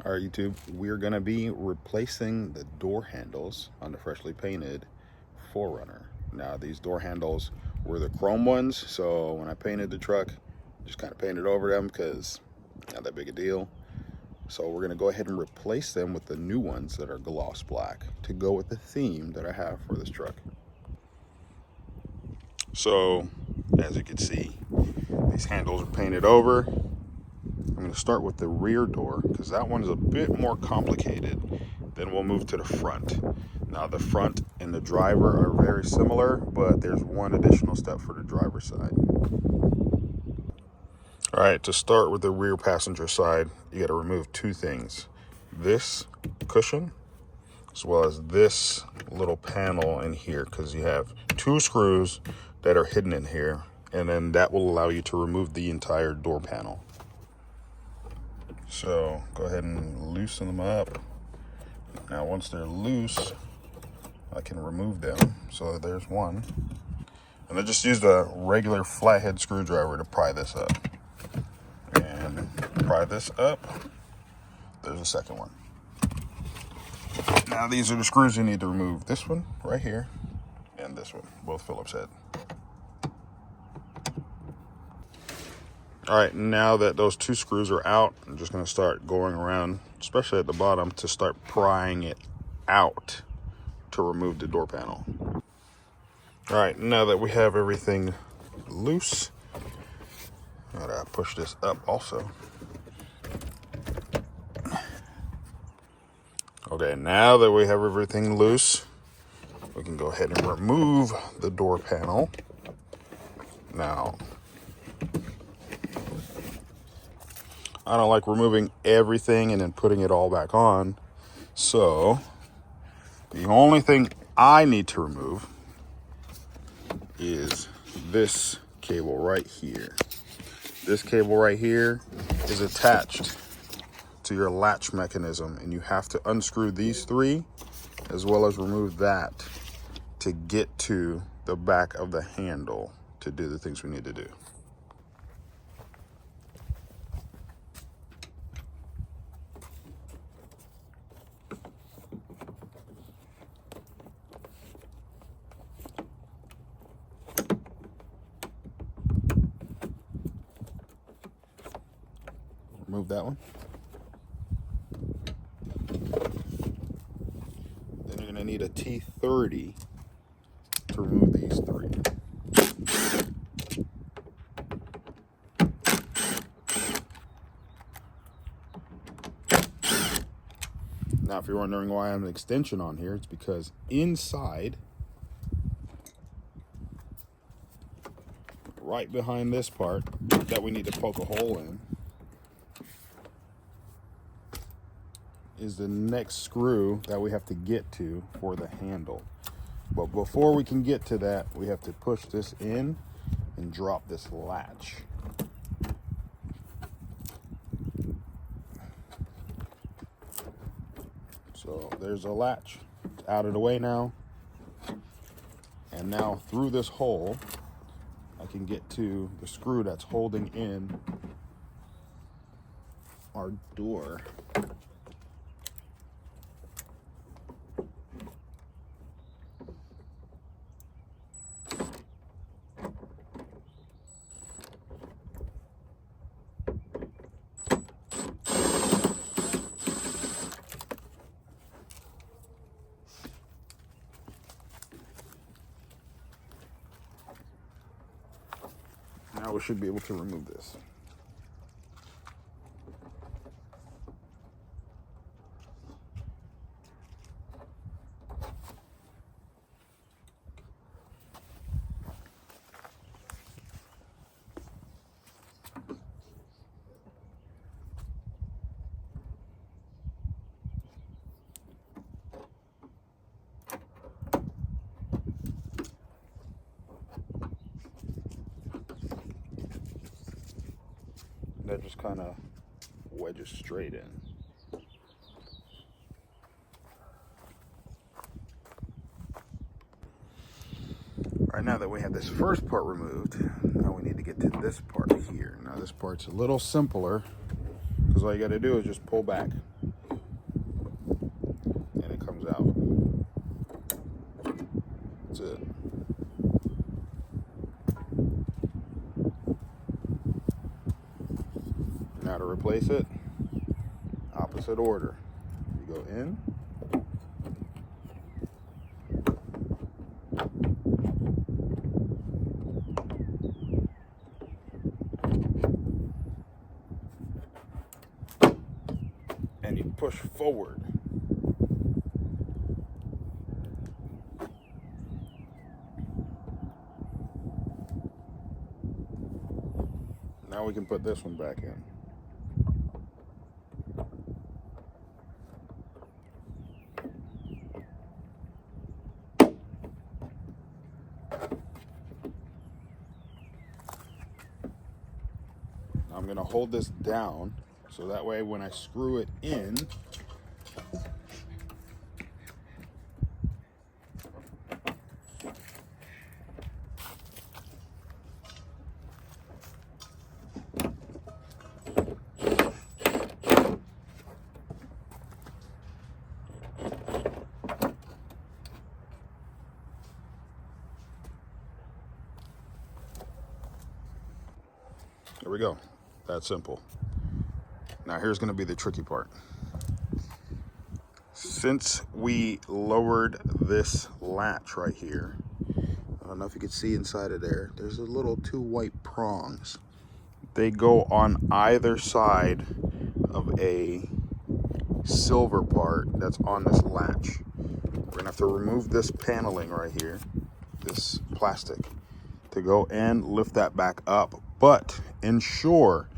All right, YouTube, we're gonna be replacing the door handles on the freshly painted 4Runner. Now, these door handles were the chrome ones, so when I painted the truck, just kind of painted over them because not that big a deal. So we're gonna go ahead and replace them with the new ones that are gloss black to go with the theme that I have for this truck. So, as you can see, these handles are painted over. I'm going to start with the rear door because that one is a bit more complicated. Then we'll move to the front. Now the front and the driver are very similar, but there's one additional step for the driver's side. All right, to start with the rear passenger side, you got to remove two things. This cushion, as well as this little panel in here, because you have two screws that are hidden in here, and then that will allow you to remove the entire door panel. So go ahead and loosen them up. Now once they're loose, I can remove them. So there's one. And I just used a regular flathead screwdriver to pry this up. And pry this up. There's a second one. Now these are the screws you need to remove. This one right here and this one, both Phillips head. All right, now that those two screws are out, I'm just gonna start going around, especially at the bottom, to start prying it out to remove the door panel. All right, now that we have everything loose, I gotta push this up also. Okay, now that we have everything loose, we can go ahead and remove the door panel. Now, I don't like removing everything and then putting it all back on. So the only thing I need to remove is this cable right here. This cable right here is attached to your latch mechanism, and you have to unscrew these three as well as remove that to get to the back of the handle to do the things we need to do. Remove that one. Then you're gonna need a T30 to remove these three. Now, if you're wondering why I have an extension on here, it's because inside, right behind this part that we need to poke a hole in, is the next screw that we have to get to for the handle. But before we can get to that, we have to push this in and drop this latch. So there's a latch. It's out of the way now. And now through this hole, I can get to the screw that's holding in our door. Now we should be able to remove this. That just kind of wedges straight in. Right, now that we have this first part removed, now we need to get to this part here. Now this part's a little simpler because all you got to do is just pull back. comes out. That's it. Now to replace it, opposite order. You go in. And you push forward. Now we can put this one back in. I'm going to hold this down so that way when I screw it in, there we go. That simple. Now here's going to be the tricky part. Since we lowered this latch right here, I don't know if you can see inside of there, there's a little 2 white prongs. They go on either side of a silver part that's on this latch. We're going to have to remove this paneling right here, this plastic, to go and lift that back up, but ensure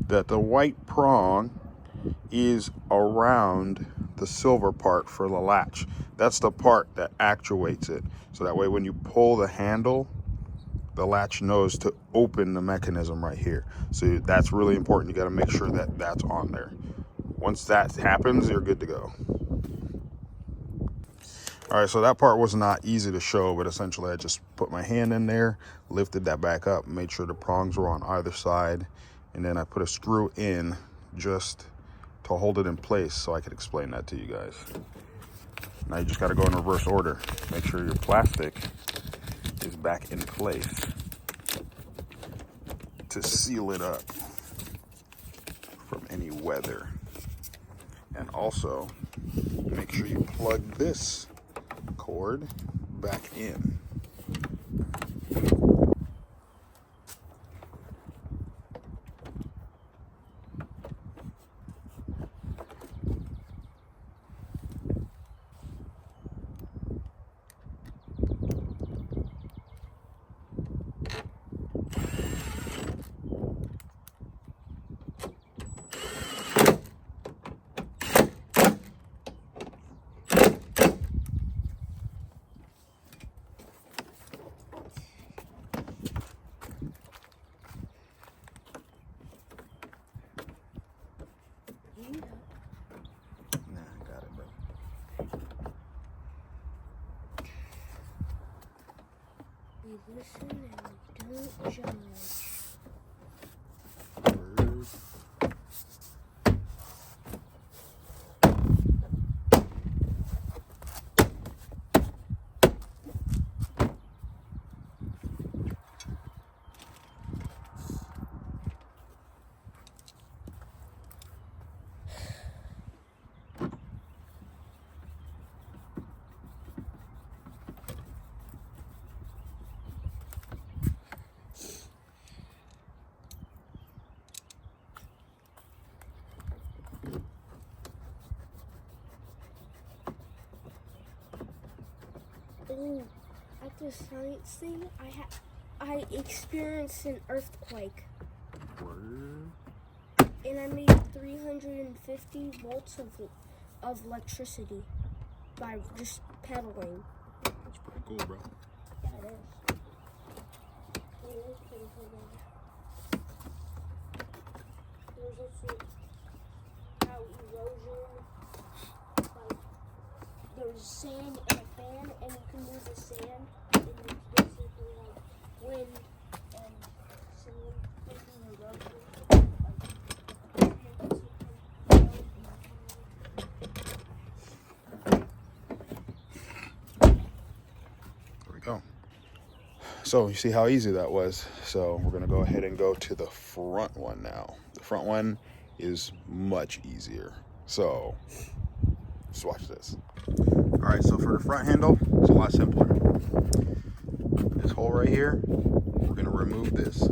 that the white prong is around the silver part for the latch. That's the part that actuates it. So that way when you pull the handle, the latch knows to open the mechanism right here. So that's really important. You got to make sure that that's on there. Once that happens, you're good to go. All right, so that part was not easy to show, but essentially I just put my hand in there, lifted that back up, made sure the prongs were on either side, and then I put a screw in just to hold it in place so I could explain that to you guys. Now you just got to go in reverse order. Make sure your plastic is back in place to seal it up from any weather. And also make sure you plug this cord back in. We listen and we don't judge. Ooh, at the science thing, I experienced an earthquake. And I made 350 volts of electricity by just pedaling. That's pretty cool, bro. Yeah, it is. It is pretty cool. There's also how erosion, like there's sand and a fan, and you can move the sand, and it's basically like wind and sand making erosion. So you see how easy that was. So we're gonna go ahead and go to the front one now. The front one is much easier. So let's watch this. All right, so for the front handle, it's a lot simpler. This hole right here, we're gonna remove this.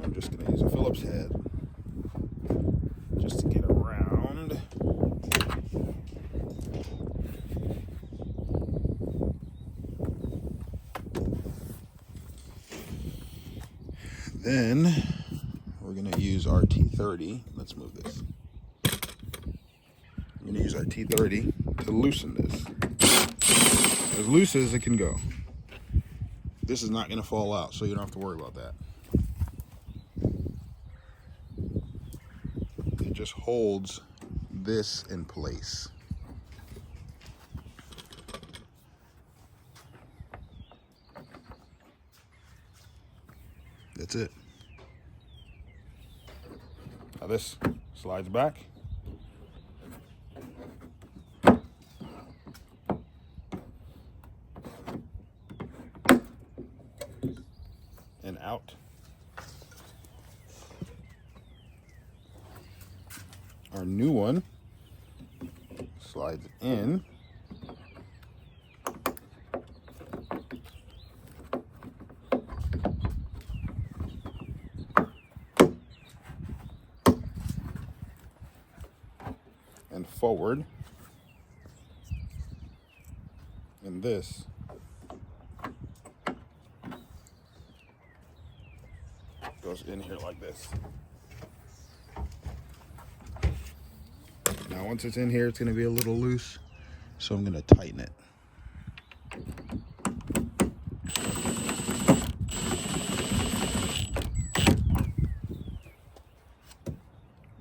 I'm just gonna use a Phillips head just to get around. Then we're gonna use our T30. Let's move this. I'm gonna use our T30 to loosen this. As loose as it can go. This is not gonna fall out, so you don't have to worry about that. It just holds this in place. That's it. Now this slides back. And out. Our new one slides in. And forward. And this goes in here like this. Now once it's in here, it's going to be a little loose, so I'm going to tighten it.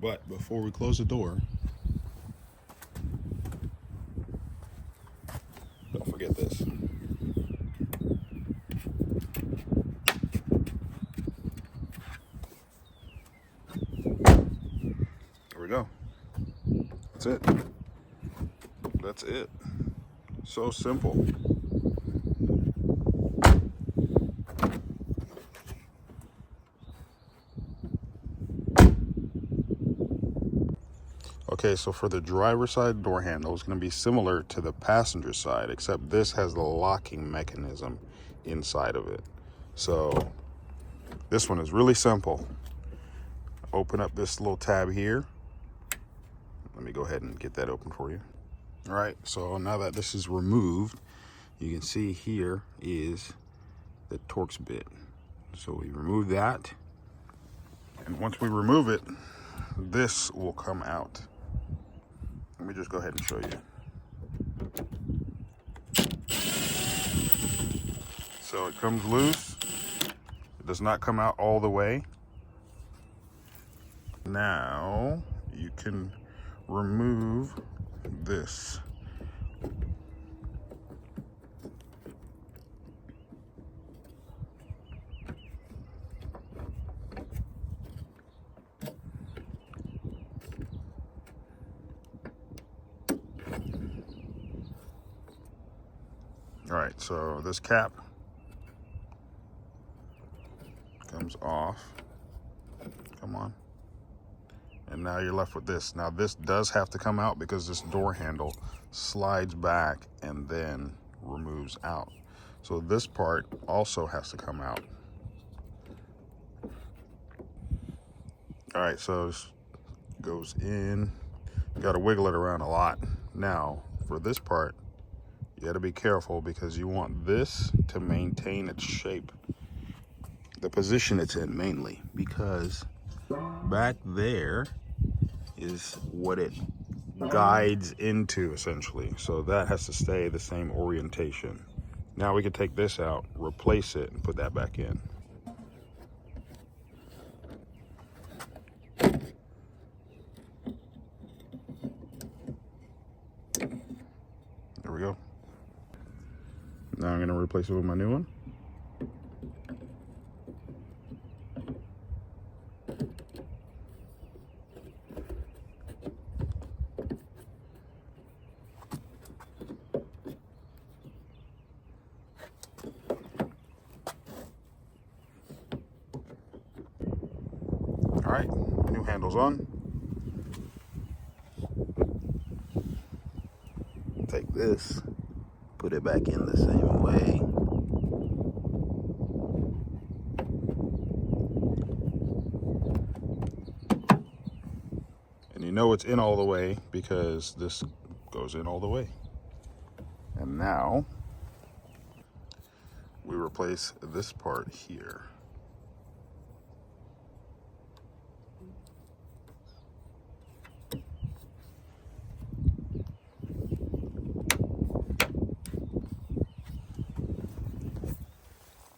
But before we close the door, don't forget this. There we go. That's it. That's it. So simple. Okay, so for the driver's side door handle, it's going to be similar to the passenger side, except this has the locking mechanism inside of it. So this one is really simple. Open up this little tab here. Let me go ahead and get that open for you. All right, so now that this is removed, you can see here is the Torx bit. So we remove that, and once we remove it, this will come out. Let me just go ahead and show you. So it comes loose. It does not come out all the way. Now you can remove this. All right, so this cap comes off. Come on. And now you're left with this. Now this does have to come out because this door handle slides back and then removes out. So this part also has to come out. All right, so this goes in. You gotta wiggle it around a lot. Now, for this part, you gotta be careful because you want this to maintain its shape. The position it's in mainly, because back there is what it guides into essentially. So that has to stay the same orientation. Now we can take this out, replace it, and put that back in. There we go. Now I'm gonna replace it with my new one. right, new handle's on. Take this, put it back in the same way. And you know it's in all the way because this goes in all the way. And now we replace this part here.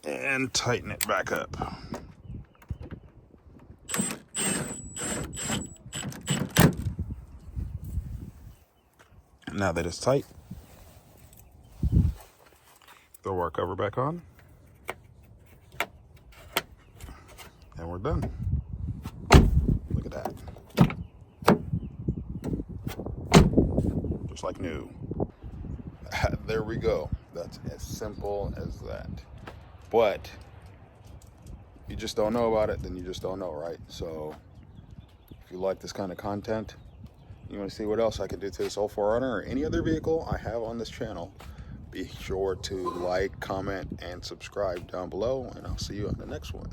And tighten it back up. Now that it's tight, throw our cover back on, and we're done. Look at that. Just like new. There we go. That's as simple as that. But if you just don't know about it, then you just don't know, right? So if you like this kind of content, you want to see what else I can do to this old 4Runner or any other vehicle I have on this channel, be sure to like, comment, and subscribe down below, and I'll see you on the next one.